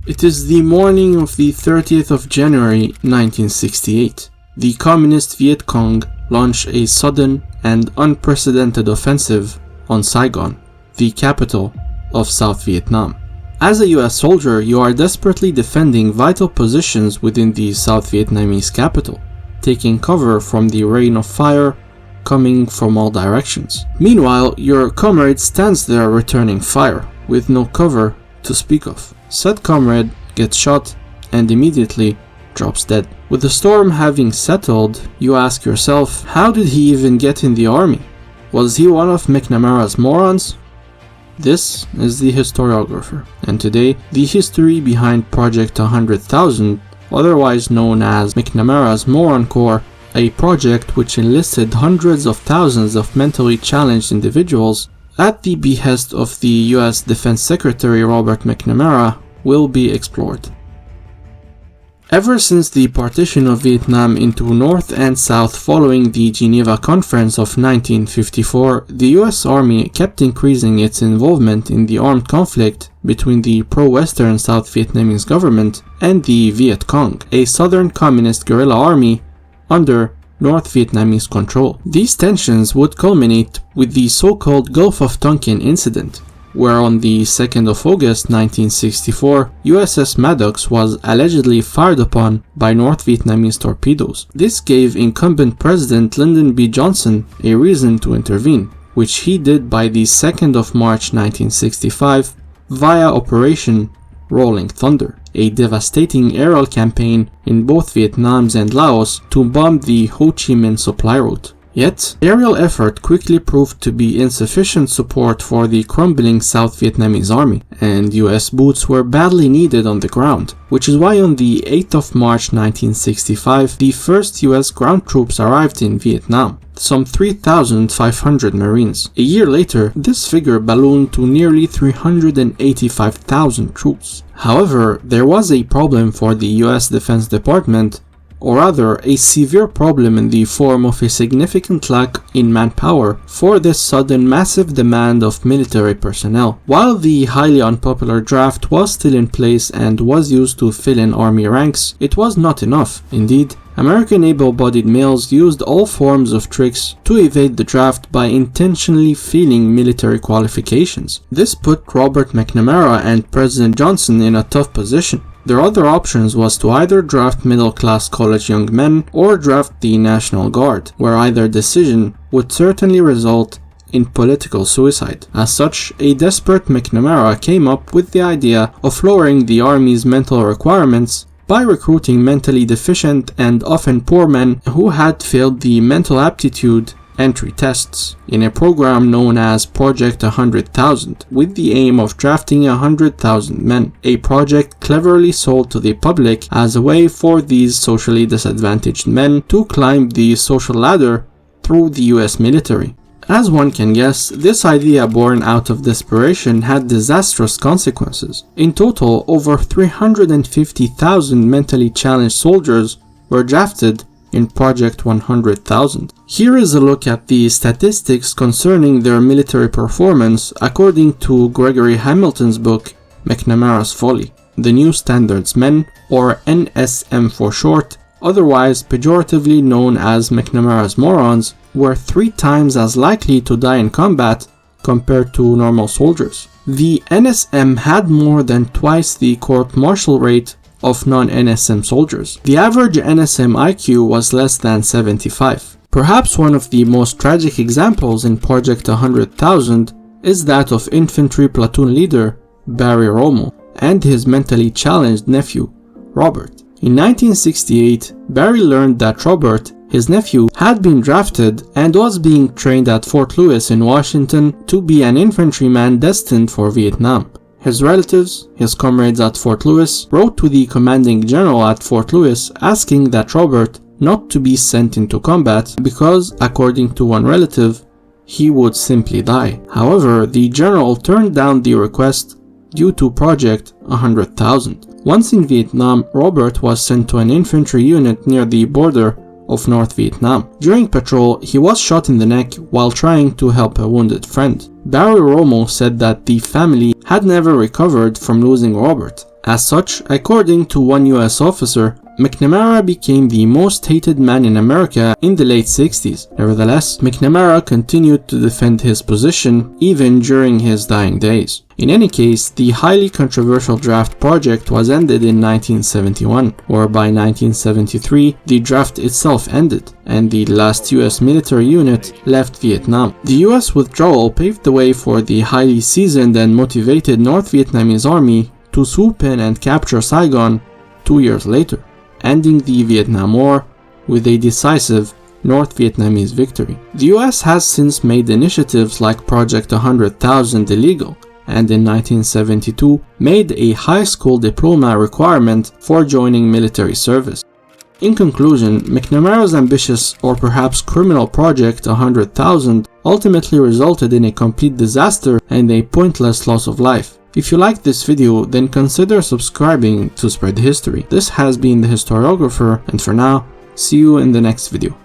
It is the morning of the 30th of January 1968. The Communist Viet Cong launched a sudden and unprecedented offensive on Saigon, the capital of South Vietnam. As a US soldier, you are desperately defending vital positions within the South Vietnamese capital, taking cover from the rain of fire coming from all directions. Meanwhile, your comrade stands there returning fire, with no cover to speak of. Said comrade gets shot and immediately drops dead. With the storm having settled, you ask yourself, how did he even get in the army? Was he one of McNamara's morons? This is the historiographer, and today, the history behind Project 100,000, otherwise known as McNamara's Moron Corps, a project which enlisted hundreds of thousands of mentally challenged individuals at the behest of the US Defense Secretary Robert McNamara, will be explored. Ever since the partition of Vietnam into North and South following the Geneva Conference of 1954, the US Army kept increasing its involvement in the armed conflict between the pro-Western South Vietnamese government and the Viet Cong, a southern communist guerrilla army under North Vietnamese control. These tensions would culminate with the so-called Gulf of Tonkin incident, where on the 2nd of August 1964, USS Maddox was allegedly fired upon by North Vietnamese torpedoes. This gave incumbent President Lyndon B. Johnson a reason to intervene, which he did by the 2nd of March 1965 via Operation Rolling Thunder, a devastating aerial campaign in both Vietnam and Laos to bomb the Ho Chi Minh supply route. Yet, aerial effort quickly proved to be insufficient support for the crumbling South Vietnamese army, and US boots were badly needed on the ground, which is why on the 8th of March 1965, the first US ground troops arrived in Vietnam, some 3,500 Marines. A year later, this figure ballooned to nearly 385,000 troops. However, there was a problem for the US Defense Department, or rather a severe problem in the form of a significant lack in manpower for this sudden massive demand of military personnel. While the highly unpopular draft was still in place and was used to fill in army ranks, it was not enough. Indeed, American able-bodied males used all forms of tricks to evade the draft by intentionally failing military qualifications. This put Robert McNamara and President Johnson in a tough position. Their other options was to either draft middle-class college young men or draft the National Guard, where either decision would certainly result in political suicide. As such, a desperate McNamara came up with the idea of lowering the Army's mental requirements by recruiting mentally deficient and often poor men who had failed the mental aptitude entry tests in a program known as Project 100,000, with the aim of drafting 100,000 men, a project cleverly sold to the public as a way for these socially disadvantaged men to climb the social ladder through the US military. As one can guess, this idea born out of desperation had disastrous consequences. In total, over 350,000 mentally challenged soldiers were drafted in Project 100,000. Here is a look at the statistics concerning their military performance according to Gregory Hamilton's book, McNamara's Folly. The New Standards Men, or NSM for short, otherwise pejoratively known as McNamara's Morons, were 3 times as likely to die in combat compared to normal soldiers. The NSM had more than twice the court-martial rate of non-NSM soldiers. The average NSM IQ was less than 75. Perhaps one of the most tragic examples in Project 100,000 is that of infantry platoon leader Barry Romo and his mentally challenged nephew, Robert. In 1968, Barry learned that Robert, his nephew, had been drafted and was being trained at Fort Lewis in Washington to be an infantryman destined for Vietnam. His relatives, his comrades at Fort Lewis, wrote to the commanding general at Fort Lewis asking that Robert not to be sent into combat because, according to one relative, he would simply die. However, the general turned down the request due to Project 100,000. Once in Vietnam, Robert was sent to an infantry unit near the border of North Vietnam. During patrol, he was shot in the neck while trying to help a wounded friend. Barry Romo said that the family had never recovered from losing Robert, As such, according to one US officer, McNamara became the most hated man in America in the late 60s. Nevertheless, McNamara continued to defend his position even during his dying days. In any case, the highly controversial draft project was ended in 1971, or by 1973, the draft itself ended, and the last US military unit left Vietnam. The US withdrawal paved the way for the highly seasoned and motivated North Vietnamese army to swoop in and capture Saigon 2 years later, ending the Vietnam War with a decisive North Vietnamese victory. The US has since made initiatives like Project 100,000 illegal, and in 1972 made a high school diploma requirement for joining military service. In conclusion, McNamara's ambitious or perhaps criminal Project 100,000 ultimately resulted in a complete disaster and a pointless loss of life. If you liked this video, then consider subscribing to spread history. This has been the historiographer, and for now, see you in the next video.